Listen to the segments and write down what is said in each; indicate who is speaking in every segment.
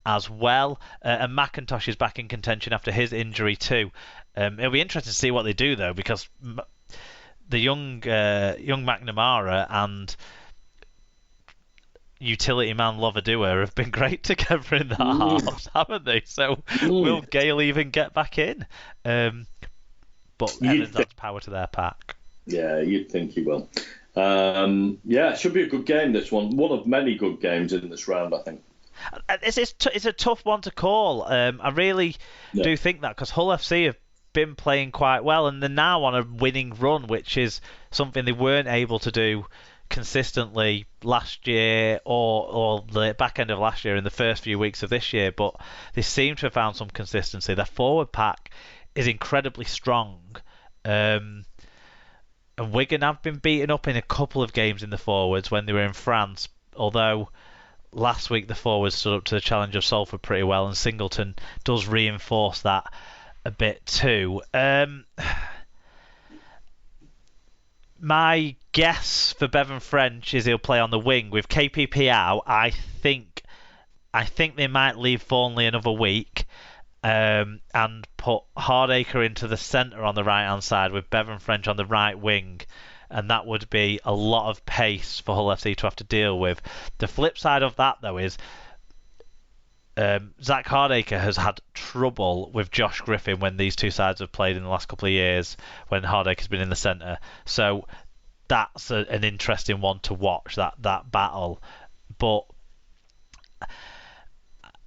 Speaker 1: as well. And McIntosh is back in contention after his injury too. It'll be interesting to see what they do though, because the young McNamara and utility man Lovadua have been great together in the halves, haven't they? So will Gale even get back in? But Evans adds power to their pack.
Speaker 2: Yeah, you'd think he will. Yeah, it should be a good game, this one. One of many good games in this round, I think.
Speaker 1: It's a tough one to call. I really do think that, because Hull FC have been playing quite well, and they're now on a winning run, which is something they weren't able to do consistently last year or the back end of last year in the first few weeks of this year. But they seem to have found some consistency. Their forward pack is incredibly strong. And Wigan have been beaten up in a couple of games in the forwards when they were in France, although last week the forwards stood up to the challenge of Salford pretty well, and Singleton does reinforce that a bit too. My guess for Bevan French is he'll play on the wing with KPP out. I think they might leave Thornley another week and put Hardacre into the centre on the right hand side with Bevan French on the right wing, and that would be a lot of pace for Hull FC to have to deal with. The flip side of that though is Zach Hardacre has had trouble with Josh Griffin when these two sides have played in the last couple of years, when Hardacre's been in the centre. So that's an interesting one to watch, that battle. But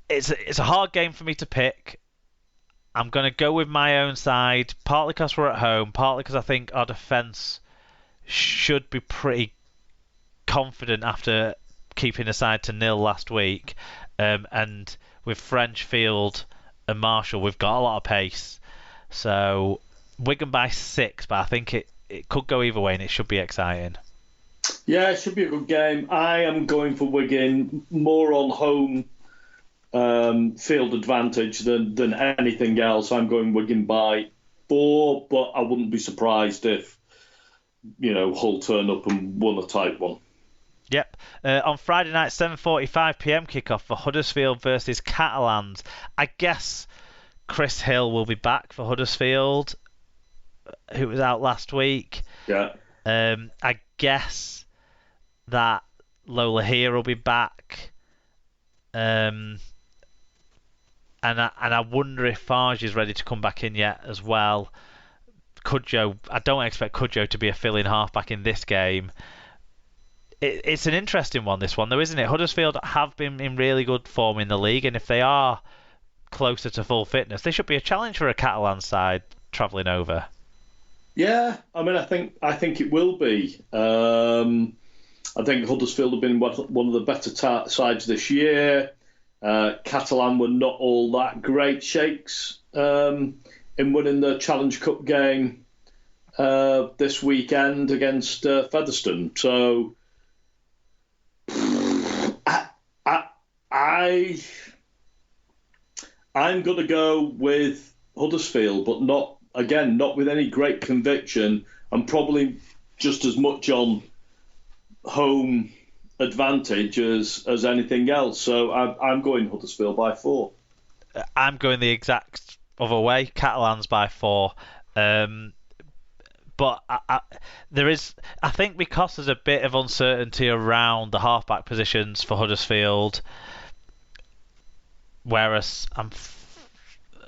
Speaker 1: it's a hard game for me to pick. I'm going to go with my own side, partly because we're at home, partly because I think our defence should be pretty confident after keeping a side to 0 last week. And with French, Field and Marshall, we've got a lot of pace. So Wigan by 6, but I think it could go either way and it should be exciting.
Speaker 2: Yeah, it should be a good game. I am going for Wigan, more on home field advantage than anything else. I'm going Wigan by 4, but I wouldn't be surprised if Hull turn up and won a tight one.
Speaker 1: Yep. On Friday night, 7:45 p.m. kickoff for Huddersfield versus Catalans. I guess Chris Hill will be back for Huddersfield, who was out last week.
Speaker 2: Yeah.
Speaker 1: I guess that Lola here will be back. And I wonder if Farge is ready to come back in yet as well. I don't expect Cudjoe to be a fill-in half-back in this game. It's an interesting one, this one, though, isn't it? Huddersfield have been in really good form in the league, and if they are closer to full fitness, they should be a challenge for a Catalan side travelling over.
Speaker 2: Yeah, I mean, I think it will be. I think Huddersfield have been one of the better sides this year. Catalan were not all that great shakes in winning the Challenge Cup game this weekend against Featherstone. So I'm going to go with Huddersfield, but not with any great conviction, and probably just as much on home advantage as anything else. So I'm going Huddersfield by 4.
Speaker 1: I'm going the exact other way, Catalans by 4. But I think because there's a bit of uncertainty around the halfback positions for Huddersfield, whereas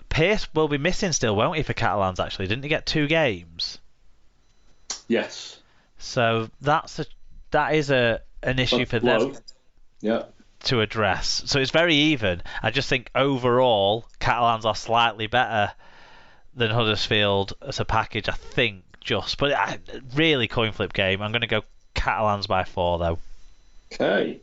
Speaker 1: Pearce will be missing still, won't he, for Catalans, actually? Didn't he get 2 games?
Speaker 2: Yes.
Speaker 1: So that is an issue for them to address. So it's very even. I just think overall, Catalans are slightly better than Huddersfield as a package, I think. But really coin flip game. I'm going to go Catalans by 4 though.
Speaker 2: Okay.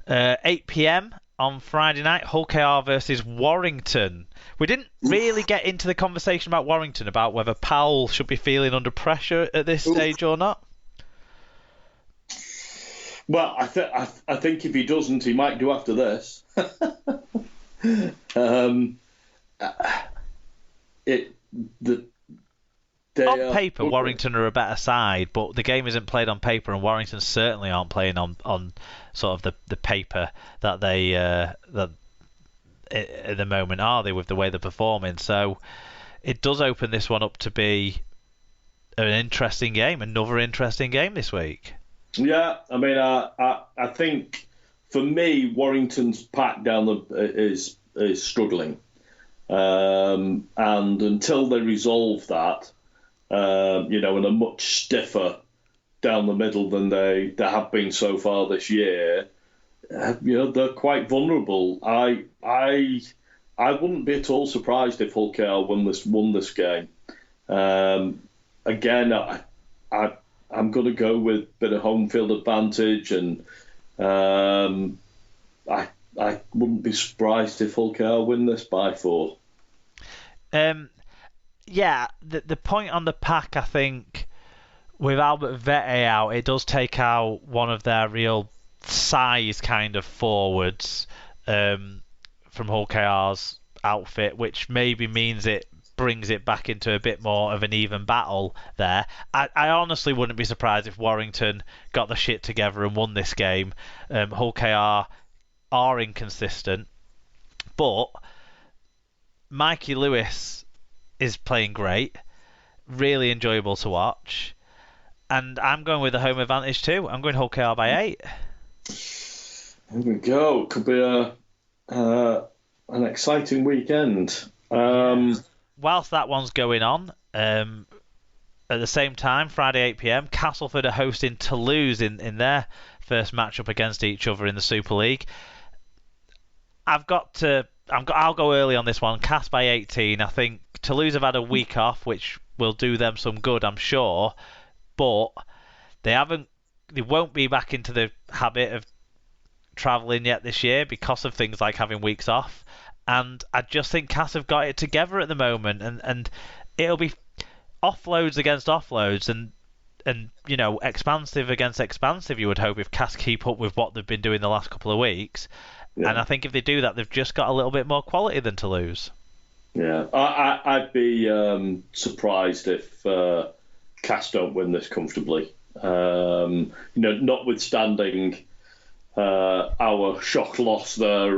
Speaker 1: 8 p.m. on Friday night, Hull KR versus Warrington. We didn't really get into the conversation about Warrington, about whether Powell should be feeling under pressure at this stage or not.
Speaker 2: Well, I think if he doesn't, he might do after this.
Speaker 1: On paper, Warrington are a better side, but the game isn't played on paper, and Warrington certainly aren't playing on sort of the paper that they at the moment, are they, with the way they're performing? So it does open this one up to be an interesting game, another interesting game this week.
Speaker 2: Yeah, I mean, I think for me, Warrington's pack down is struggling, and until they resolve that, and are much stiffer down the middle than they have been so far this year, they're quite vulnerable. I wouldn't be at all surprised if Hull KR won this game. Again, I'm going to go with a bit of home field advantage, and I wouldn't be surprised if Hull KR win this by 4.
Speaker 1: Yeah, the point on the pack, I think, with Albert Vete out, it does take out one of their real size kind of forwards from Hull KR's outfit, which maybe means it brings it back into a bit more of an even battle there. I honestly wouldn't be surprised if Warrington got the shit together and won this game. Hull KR are inconsistent, but Mikey Lewis is playing great, really enjoyable to watch, and I'm going with the home advantage too. I'm going Hull KR by 8.
Speaker 2: There we go. Could be an exciting weekend.
Speaker 1: Whilst that one's going on, at the same time, Friday 8 p.m, Castleford are hosting Toulouse in their first matchup against each other in the Super League. I'll go early on this one. Cast by 18. I think Toulouse have had a week off, which will do them some good, I'm sure. But they won't be back into the habit of travelling yet this year because of things like having weeks off. And I just think Cass have got it together at the moment, and it'll be offloads against offloads, and expansive against expansive. You would hope if Cass keep up with what they've been doing the last couple of weeks. Yeah. And I think if they do that, they've just got a little bit more quality than Toulouse.
Speaker 2: Yeah, I'd be surprised if Cass don't win this comfortably. Notwithstanding our shock loss there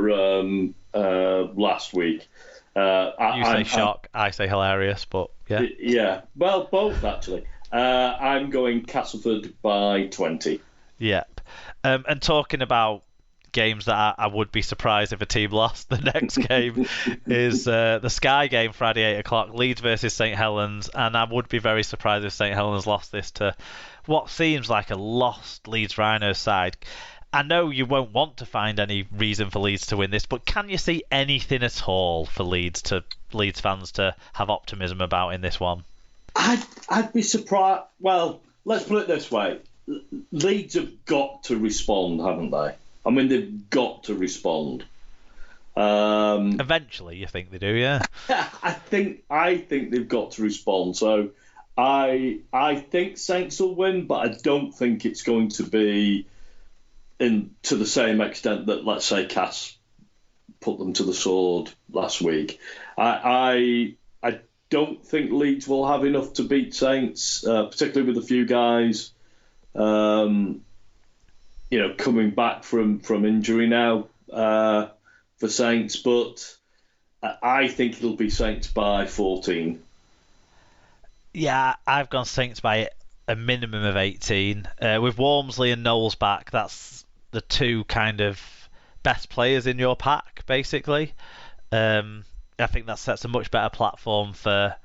Speaker 2: last week.
Speaker 1: You say shock, I say hilarious, but yeah.
Speaker 2: Yeah, well, both actually. I'm going Castleford by 20.
Speaker 1: Yep. And talking about games that I would be surprised if a team lost, the next game is the Sky game, Friday 8 o'clock, Leeds versus St Helens, and I would be very surprised if St Helens lost this to what seems like a lost Leeds Rhinos side. I know you won't want to find any reason for Leeds to win this, but can you see anything at all for Leeds fans to have optimism about in this one?
Speaker 2: I'd be surprised. Well, let's put it this way. Leeds have got to respond, haven't they? I mean, they've got to respond.
Speaker 1: Eventually, you think they do, yeah?
Speaker 2: I think they've got to respond. So I think Saints will win, but I don't think it's going to be to the same extent that, let's say, Cass put them to the sword last week. I don't think Leeds will have enough to beat Saints, particularly with a few guys, coming back from injury now for Saints. But I think it'll be Saints by 14.
Speaker 1: Yeah, I've gone Saints by a minimum of 18. With Walmsley and Knowles back, that's the two kind of best players in your pack, basically. I think that sets a much better platform for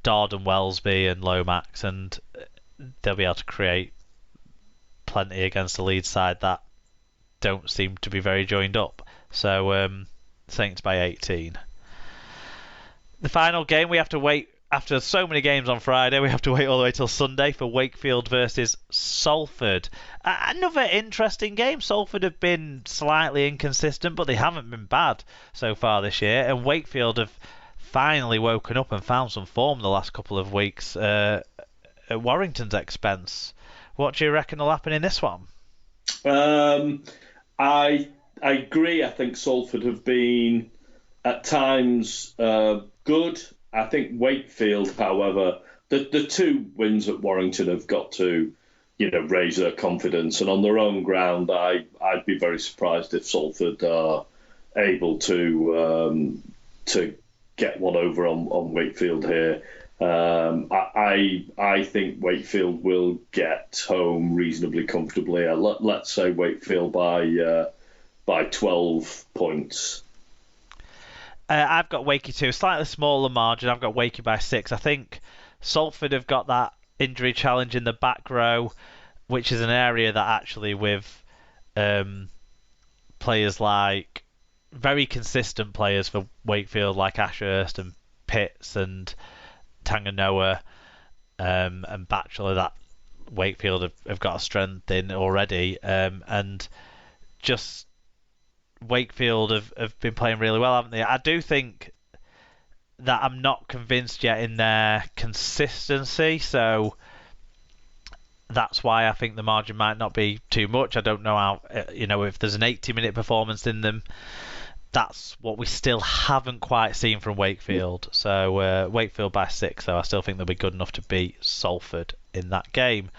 Speaker 1: Dodd and Wellesby and Lomax, and they'll be able to create plenty against the Leeds side that don't seem to be very joined up. So Saints by 18. The final game, we have to wait. After so many games on Friday, we have to wait all the way till Sunday for Wakefield versus Salford. Another interesting game. Salford have been slightly inconsistent, but they haven't been bad so far this year. And Wakefield have finally woken up and found some form the last couple of weeks at Warrington's expense. What do you reckon will happen in this one?
Speaker 2: I agree. I think Salford have been at times good. I think Wakefield, however, the two wins at Warrington have got to, raise their confidence. And on their own ground, I'd be very surprised if Salford are able to get one over on Wakefield here. I think Wakefield will get home reasonably comfortably. Let's say Wakefield by 12 points.
Speaker 1: I've got Wakey too, slightly smaller margin. I've got Wakey by 6. I think Salford have got that injury challenge in the back row, which is an area that actually with players like very consistent players for Wakefield like Ashurst and Pitts and Tanganoa and Batchelor, that Wakefield have got a strength in already, and just Wakefield have been playing really well, haven't they? I do think that I'm not convinced yet in their consistency, so that's why I think the margin might not be too much. I don't know how, if there's an 80-minute performance in them, that's what we still haven't quite seen from Wakefield. So Wakefield by 6, though, I still think they'll be good enough to beat Salford in that game.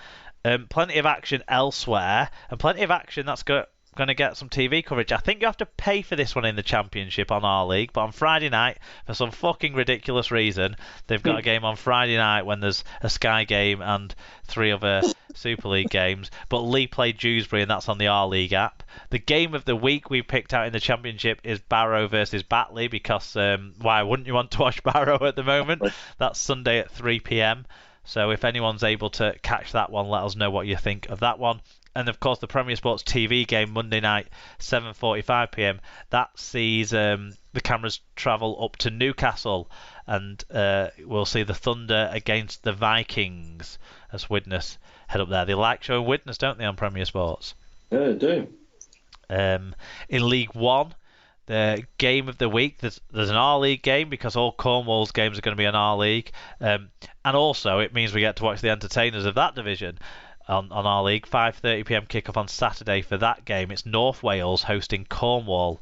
Speaker 1: Plenty of action elsewhere, and plenty of action that's going to get some TV coverage. I think you have to pay for this one in the Championship on our league, but on Friday night, for some fucking ridiculous reason, they've got a game on Friday night when there's a Sky game and 3 other Super League games. But Lee played Dewsbury, and that's on the R League app. The game of the week we picked out in the Championship is Barrow versus Batley, because why wouldn't you want to watch Barrow at the moment? That's Sunday at 3 p.m. So if anyone's able to catch that one, let us know what you think of that one. And of course, the Premier Sports TV game Monday night, 7:45 p.m. That sees the cameras travel up to Newcastle, and we'll see the Thunder against the Vikings as Widnes head up there. They like showing Widnes, don't they, on Premier Sports?
Speaker 2: Yeah, they do.
Speaker 1: In League One, the game of the week, there's an R League game because all Cornwall's games are going to be on R League, and also it means we get to watch the entertainers of that division on our league. 5:30 p.m. kickoff on Saturday for that game. It's North Wales hosting Cornwall.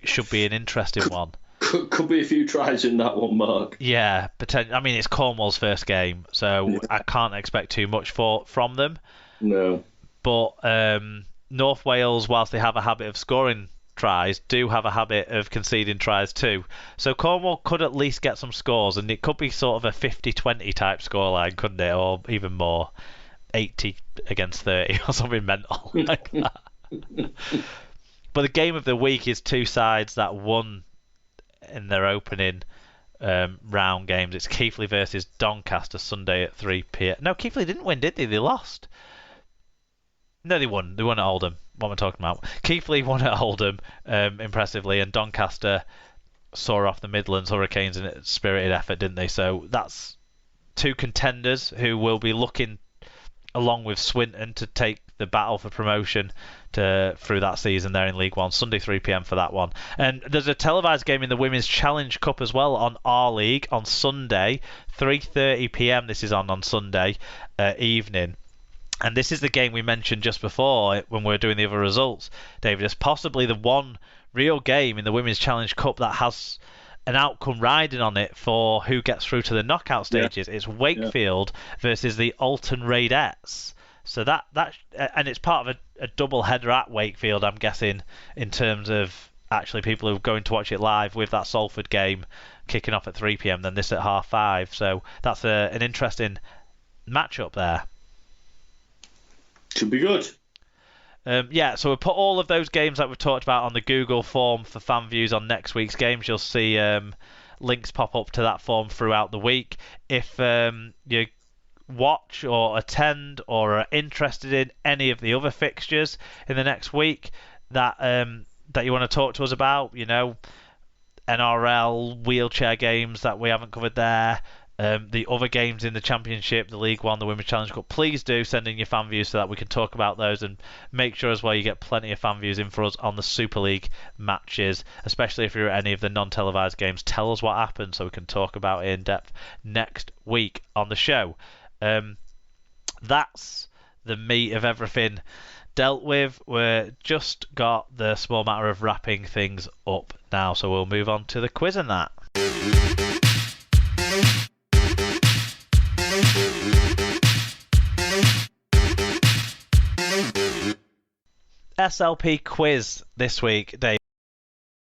Speaker 1: Should be an interesting one.
Speaker 2: Could be a few tries in that one, Mark.
Speaker 1: Yeah, I mean, it's Cornwall's first game, so I can't expect too much from them.
Speaker 2: No.
Speaker 1: But North Wales, whilst they have a habit of scoring tries, do have a habit of conceding tries too. So Cornwall could at least get some scores, and it could be sort of a 50-20 type scoreline, couldn't it? Or even more, 80 against 30 or something mental like that. But the game of the week is 2 sides that won in their opening round games. It's Keighley versus Doncaster, Sunday at 3 p.m. No, Keighley didn't win, did they? They lost. No, they won. They won at Oldham. What am I talking about? Keighley won at Oldham impressively, and Doncaster saw off the Midlands Hurricanes in a spirited effort, didn't they? So that's 2 contenders who will be looking, along with Swinton, to take the battle for promotion through that season there in League One. Sunday 3 p.m. for that one. And there's a televised game in the Women's Challenge Cup as well on our league on Sunday, 3:30 p.m. This is on Sunday evening. And this is the game we mentioned just before when we were doing the other results, David. It's possibly the one real game in the Women's Challenge Cup that has an outcome riding on it for who gets through to the knockout stages. Yeah. It's Wakefield versus the Alton Raidettes. So that and it's part of a double header at Wakefield, I'm guessing, in terms of actually people who are going to watch it live, with that Salford game kicking off at 3 p.m. then this at 5:30. So that's an interesting matchup there.
Speaker 2: Should be good.
Speaker 1: So we'll put all of those games that we've talked about on the Google form for fan views on next week's games. You'll see links pop up to that form throughout the week. If you watch or attend or are interested in any of the other fixtures in the next week that you want to talk to us about, NRL, wheelchair games that we haven't covered there, the other games in the Championship, the League One, the Women's Challenge Cup, please do send in your fan views so that we can talk about those, and make sure as well you get plenty of fan views in for us on the Super League matches, especially if you're at any of the non-televised games. Tell us what happened so we can talk about it in depth next week on the show. That's the meat of everything dealt with. We're just got the small matter of wrapping things up now, so we'll move on to the quiz and that. SLP quiz this week, Dave.